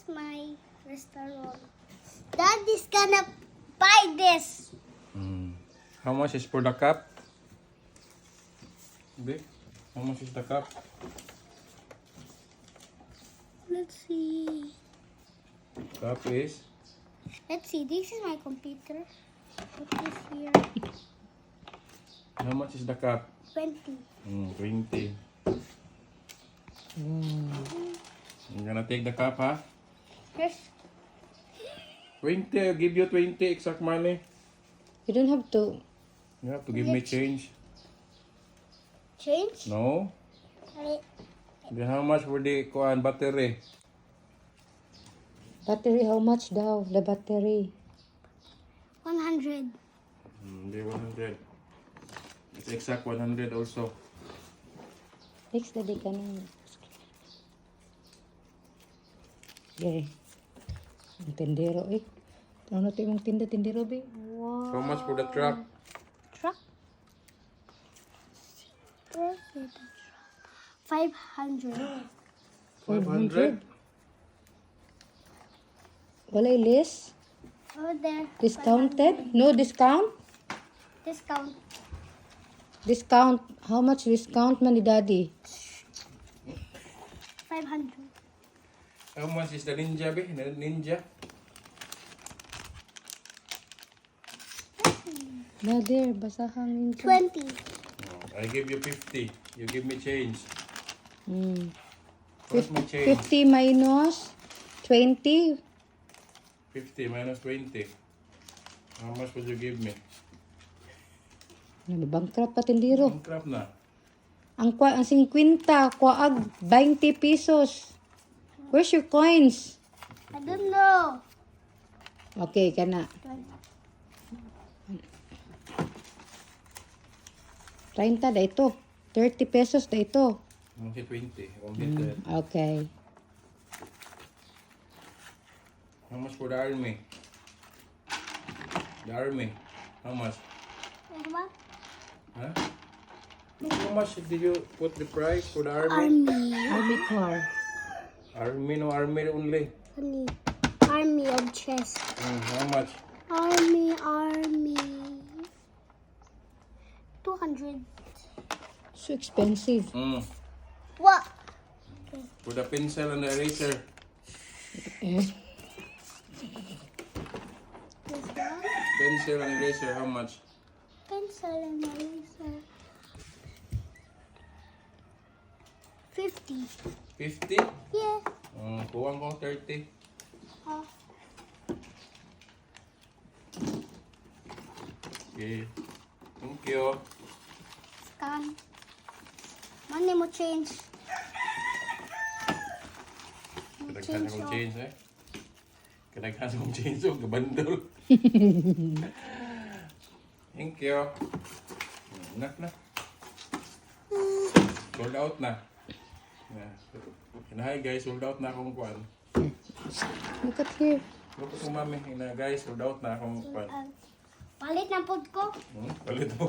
is my restaurant. Daddy's gonna buy this. How much is for the cup? Big? How much is the cup? Let's see. Cup is? Let's see. This is my computer. Put this here. How much is the cup? 20. 20. I'm gonna take the cup, huh? Yes. 20, I'll give you 20 exact money. You don't have to. You have to give me change. Change? No? Wait. Then how much for the kuan battery? Battery, how much daw? The battery. 100. The 100. It's exact 100 also. Next na di ka na. Okay. Ang tindero eh. Ano natin yung tindero be? Wow. How much for the truck? Truck? Where is the truck? 500. 500? Walay list? Oh, there. Discounted? No discount? Discount. Discount. How much discount man ni daddy? 500. How much is the ninja be? The ninja? Brother, basahang yun. 20. I give you 50. You give me change. Hmm. What's my change? 50 minus 20. 50 minus 20. How much would you give me? Nababangkrap pa tindero. Ang crap na. Ang 50, kuaag 20 pesos. Where's your coins? I don't know. Okay, kana. 30 da ito. 30 pesos da ito. Only 20. Only 10. Okay. How much for the army? The army. How much? What? Huh? How much did you put the price for the army? Army car. Army, no army only. Army of chess. How much? Army. 200. So expensive. What? For the pencil and the eraser. Eh? This one? Pencil and eraser, how much? Pencil and eraser. 50. 50? Yeah. Kuwang ko 30. Oh. Okay. Thank you. Scan. Money mo change. Kadaghan akong change eh. Kadaghan akong change o gabandol. Thank you. Nak na. Sold out na. Hi guys, sold out na akong kuan. Look at here. Look po mami, guys, sold out na akong kuan. Palit ng food ko. Palit mo.